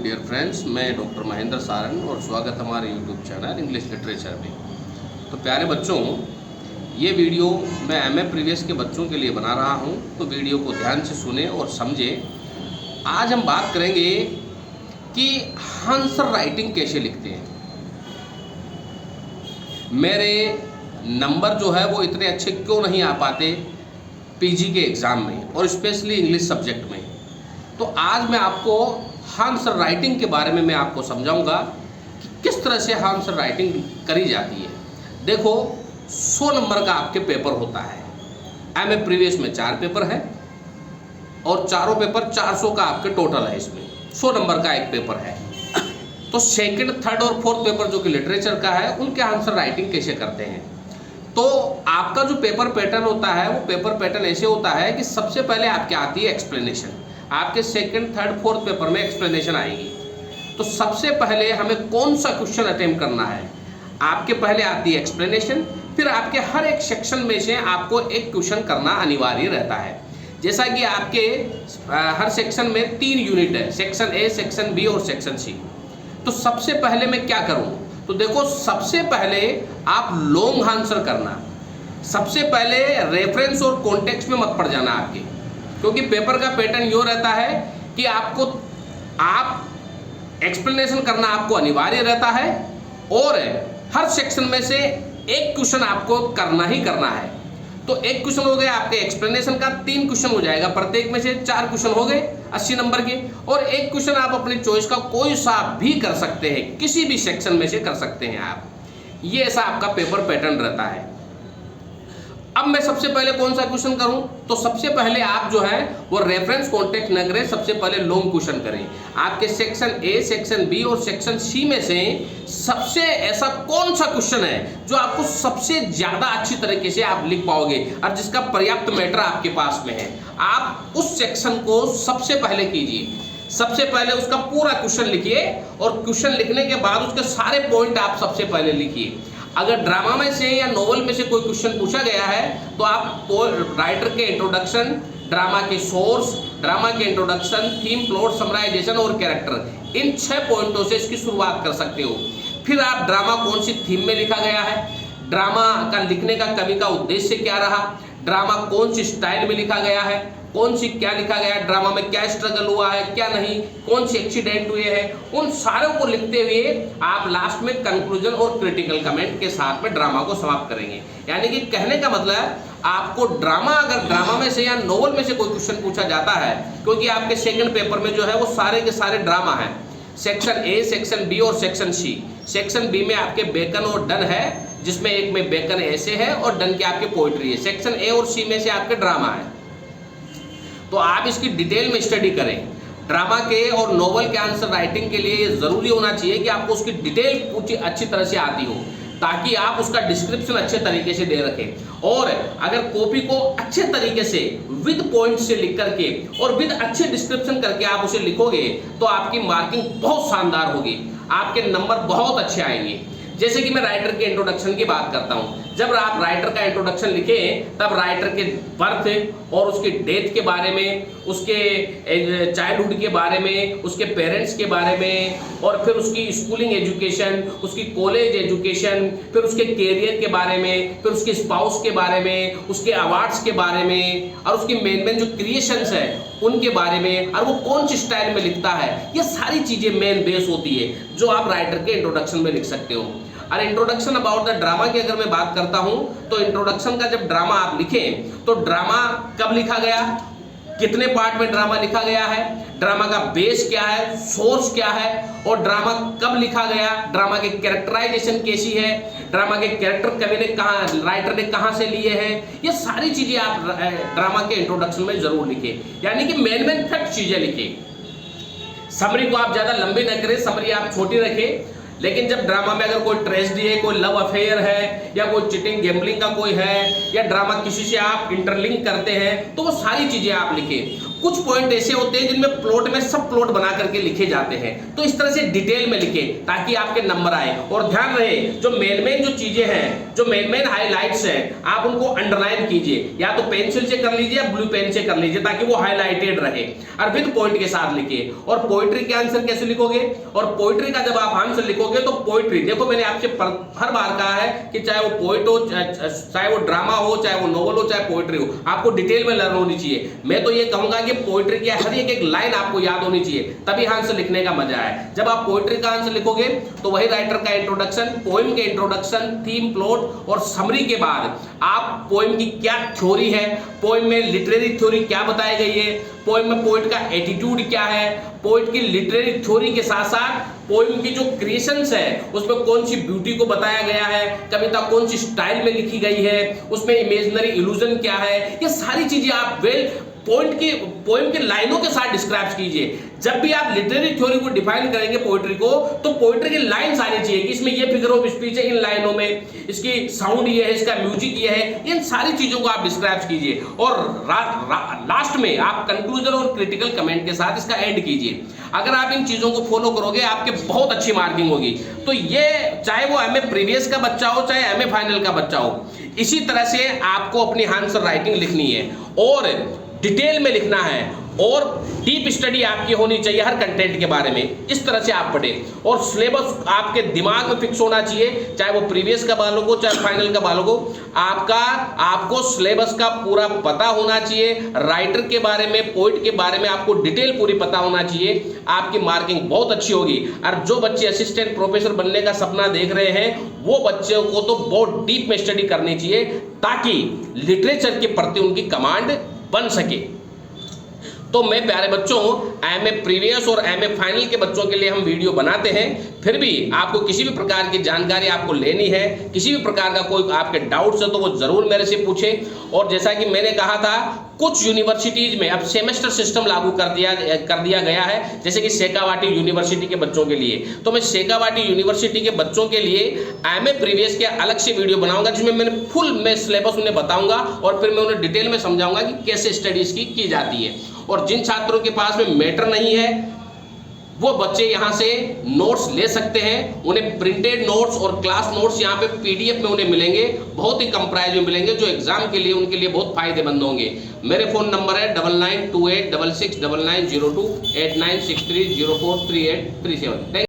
Dear friends, मैं doctor Mahendra Saran और स्वागत हमारे यूट्यूब चैनल इंग्लिश लिटरेचर में। तो प्यारे बच्चों, ये वीडियो मैं एमए प्रीवियस के बच्चों के लिए बना रहा हूँ, तो वीडियो को ध्यान से सुने और समझे। आज हम बात करेंगे कि आंसर राइटिंग कैसे लिखते हैं। मेरे नंबर जो है वो इतने अच्छे क्यों नहीं आ पाते पीजी के एग्ज़ाम में और स्पेशली इंग्लिश सब्जेक्ट में। तो आज मैं आपको आंसर राइटिंग के बारे में मैं आपको समझाऊंगा कि किस तरह से आंसर राइटिंग करी जाती है। देखो, 100 नंबर का आपके पेपर होता है। एमए प्रीवियस में 4 पेपर है और चारों पेपर 400 का आपके टोटल है। इसमें 100 नंबर का एक पेपर है। तो सेकंड, थर्ड और फोर्थ पेपर जो कि लिटरेचर का है, उनके आंसर राइटिंग कैसे करते हैं। तो आपका जो पेपर पैटर्न होता है वो पेपर पैटर्न ऐसे होता है कि सबसे पहले आपके आती है एक्सप्लेनेशन। आपके सेकंड, थर्ड, फोर्थ पेपर में एक्सप्लेनेशन आएगी। तो सबसे पहले हमें कौन सा क्वेश्चन अटेम्प्ट करना है, आपके पहले आती है एक्सप्लेनेशन। फिर आपके हर एक सेक्शन में से आपको एक क्वेश्चन करना अनिवार्य रहता है। जैसा कि आपके हर सेक्शन में 3 यूनिट है, सेक्शन ए, सेक्शन बी और सेक्शन सी। तो सबसे पहले मैं क्या करूं, तो देखो, सबसे पहले आप लॉन्ग आंसर करना। सबसे पहले रेफरेंस और कॉन्टेक्स्ट में मत पड़ जाना आपके, क्योंकि पेपर का पैटर्न यो रहता है कि आप एक्सप्लेनेशन करना आपको अनिवार्य रहता है और हर सेक्शन में से एक क्वेश्चन आपको करना ही करना है। तो एक क्वेश्चन हो गया आपके एक्सप्लेनेशन का, 3 क्वेश्चन हो जाएगा, प्रत्येक में से 4 क्वेश्चन हो गए 80 नंबर के। और एक क्वेश्चन आप अपनी चॉइस का कोई सा भी कर सकते हैं, किसी भी सेक्शन में से कर सकते हैं आप। ये ऐसा आपका पेपर पैटर्न रहता है। अब मैं सबसे पहले कौन सा क्वेश्चन करूं, तो सबसे पहले आप जो है वो रेफरेंस कॉन्टेक्स्ट न करें, सबसे पहले लॉन्ग क्वेश्चन करें। आपके सेक्शन ए, सेक्शन बी और सेक्शन सी में से सबसे ऐसा कौन सा क्वेश्चन है जो आपको सबसे ज्यादा अच्छी तरीके से आप लिख पाओगे और जिसका पर्याप्त मैटर आपके पास में है, आप उस सेक्शन को सबसे पहले कीजिए। सबसे पहले उसका पूरा क्वेश्चन लिखिए और क्वेश्चन लिखने के बाद उसके सारे पॉइंट आप सबसे पहले लिखिए। अगर ड्रामा में से या नोवेल में से कोई क्वेश्चन पूछा गया है तो आप राइटर के इंट्रोडक्शन, ड्रामा के सोर्स, ड्रामा के इंट्रोडक्शन, थीम, प्लॉट, समराइजेशन और कैरेक्टर, इन 6 पॉइंटों से इसकी शुरुआत कर सकते हो। फिर आप ड्रामा कौन सी थीम में लिखा गया है, ड्रामा का लिखने का कवि का उद्देश्य क्या रहा, ड्रामा कौन सी स्टाइल में लिखा गया है, कौन सी क्या लिखा गया है, ड्रामा में क्या स्ट्रगल हुआ है, क्या नहीं, कौन से एक्सीडेंट हुए हैं, उन सारों को लिखते हुए आप लास्ट में कंक्लूजन और क्रिटिकल कमेंट के साथ में ड्रामा को समाप्त करेंगे। यानी कि कहने का मतलब आपको ड्रामा, अगर ड्रामा में से या नोवेल में से कोई क्वेश्चन पूछा जाता है, क्योंकि आपके सेकंड पेपर में जो है वो सारे के सारे ड्रामा है, सेक्शन ए, सेक्शन बी और सेक्शन सी। सेक्शन बी में आपके बेकन और डन है, जिसमें एक में बेकन ऐसे है और डन के आपके पोइट्री है। सेक्शन ए और सी में से आपके ड्रामा है। तो आप इसकी डिटेल में स्टडी करें। ड्रामा के और नोवेल के आंसर राइटिंग के लिए ये जरूरी होना चाहिए कि आपको उसकी डिटेल पूरी अच्छी तरह से आती हो, ताकि आप उसका डिस्क्रिप्शन अच्छे तरीके से दे रखें। और अगर कॉपी को अच्छे तरीके से विद पॉइंट से लिख करके और विद अच्छे डिस्क्रिप्शन करके आप उसे लिखोगे तो आपकी मार्किंग बहुत शानदार होगी, आपके नंबर बहुत अच्छे आएंगे। जैसे कि मैं राइटर के इंट्रोडक्शन की बात करता हूं, जब आप राइटर का इंट्रोडक्शन लिखें तब राइटर के बर्थ और उसकी डेथ के बारे में, उसके चाइल्डहुड के बारे में, उसके पेरेंट्स के बारे में, और फिर उसकी स्कूलिंग एजुकेशन, उसकी कॉलेज एजुकेशन, फिर उसके कैरियर के बारे में, फिर उसके स्पाउस के बारे में, उसके अवार्ड्स के बारे में, और उसकी मेन जो क्रिएशंस है उनके बारे में, और वो कौन सी स्टाइल में लिखता है। ये सारी चीजें मेन बेस होती है जो आप राइटर के इंट्रोडक्शन में लिख सकते हो। और इंट्रोडक्शन अबाउट द ड्रामा की अगर मैं बात करता हूं, तो इंट्रोडक्शन का जब ड्रामा आप लिखें तो ड्रामा कब लिखा गया, कितने पार्ट में ड्रामा लिखा गया है, ड्रामा का बेस क्या है, सोर्स क्या है, और ड्रामा कब लिखा गया, ड्रामा की कैरेक्टराइजेशन कैसी है, ड्रामा के कैरेक्टर कवि ने कहाँ, राइटर ने कहाँ से लिए हैं, ये सारी चीजें आप ड्रामा के इंट्रोडक्शन में जरूर लिखें। यानी कि मेन फैक्ट चीजें लिखें। समरी को आप ज्यादा लंबी न करें, समरी आप छोटी रखें। लेकिन जब ड्रामा में अगर कोई ट्रेजेडी है, कोई लव अफेयर है, या कोई चिटिंग गैम्बलिंग का कोई है, या ड्रामा किसी से आप इंटरलिंक करते हैं, तो वो सारी चीजें आप लिखें। कुछ पॉइंट ऐसे होते हैं जिनमें प्लॉट में सब प्लॉट बना करके लिखे जाते हैं, तो इस तरह से डिटेल में लिखे ताकि आपके नंबर आए। और ध्यान रहे जो मेन जो चीजें हैं, जो मेन हाईलाइट्स हैं, आप उनको अंडरलाइन कीजिए, या तो पेंसिल से कर लीजिए या ब्लू पेन से कर लीजिए ताकि वो हाईलाइटेड रहे, और विद पॉइंट के साथ लिखिए। और पोइट्री के आंसर कैसे लिखोगे, और पोइट्री का जब आप आंसर लिखोगे तो पोइट्री, देखो मैंने आपसे हर बार कहा है कि चाहे वो पोइट हो, चाहे वो ड्रामा हो, चाहे वो नोवेल हो, चाहे पोइट्री हो, आपको डिटेल में लर्न होनी चाहिए। मैं तो ये कहूंगा कि पोइट्री की हर एक लाइन आपको याद होनी चाहिए, तभी आंसर लिखने का मजा है। जब आप पोइट्री का आंसर लिखोगे तो वही राइटर का इंट्रोडक्शन, पोएम के इंट्रोडक्शन, थीम, प्लॉट और समरी के बाद आप पोएम की क्या थ्योरी है, पोएम में लिटरेरी थ्योरी क्या बताई गई है, पोएम में पोइट का एटीट्यूड क्या है, पोइट की लिटरेरी थ्योरी के साथ साथ पोएम की जो क्रिएशंस है उसमें कौन सी ब्यूटी को बताया गया है, कविता कौन सी स्टाइल में लिखी गई है, उसमें इमेजिनरी इल्यूजन क्या है, ये सारी चीजें आप पोएम की लाइनों के साथ डिस्क्राइब कीजिए। जब भी आप लिटरेरी थ्योरी को डिफाइन करेंगे पोइट्री को, तो पोइट्री की लाइन्स आनी चाहिए कि इसमें ये फिगर ऑफ स्पीच है इन लाइनों में, इसकी साउंड ये है, इसका म्यूजिक ये है, इन सारी चीजों को आप डिस्क्राइब कीजिए। और लास्ट में आप कंक्लूजन और क्रिटिकल कमेंट के साथ इसका एंड कीजिए। अगर आप इन चीजों को फॉलो करोगे आपके बहुत अच्छी मार्किंग होगी। तो ये चाहे वो एमए प्रीवियस का बच्चा हो, चाहे एमए फाइनल का बच्चा हो, इसी तरह से आपको अपनी आंसर राइटिंग लिखनी है और डिटेल में लिखना है और डीप स्टडी आपकी होनी चाहिए हर कंटेंट के बारे में। इस तरह से आप पढ़ें और सिलेबस आपके दिमाग में फिक्स होना चाहिए, चाहे वो प्रीवियस का बालक हो चाहे फाइनल का बालक हो, आपको सिलेबस का पूरा पता होना चाहिए। राइटर के बारे में, पोइट के बारे में आपको डिटेल पूरी पता होना चाहिए, आपकी मार्किंग बहुत अच्छी होगी। और जो बच्चे असिस्टेंट प्रोफेसर बनने का सपना देख रहे हैं वो बच्चों को तो बहुत डीप में स्टडी करनी चाहिए ताकि लिटरेचर के प्रति उनकी कमांड बन सके। तो मैं प्यारे बच्चों, एमए प्रीवियस और एमए फाइनल के बच्चों के लिए हम वीडियो बनाते हैं। फिर भी आपको किसी भी प्रकार की जानकारी आपको लेनी है, किसी भी प्रकार का कोई आपके डाउट्स है तो वो जरूर मेरे से पूछें। और जैसा कि मैंने कहा था, कुछ यूनिवर्सिटीज में अब सेमेस्टर सिस्टम लागू कर दिया गया है, जैसे कि शेखावाटी यूनिवर्सिटी के बच्चों के लिए। तो मैं शेखावाटी यूनिवर्सिटी के बच्चों के लिए एमए प्रीवियस के अलग से वीडियो बनाऊंगा जिसमें मैंने फुल सिलेबस उन्हें बताऊंगा और फिर मैं उन्हें डिटेल में समझाऊंगा कि कैसे स्टडीज की जाती है। और जिन छात्रों के पास में मैटर नहीं है वो बच्चे यहाँ से नोट्स ले सकते हैं। उन्हें प्रिंटेड नोट्स और क्लास नोट्स यहाँ पे पीडीएफ में उन्हें मिलेंगे, बहुत ही कम प्राइस में मिलेंगे, जो एग्जाम के लिए उनके लिए बहुत फायदेमंद होंगे। मेरे फोन नंबर है 9928669902 8963043837।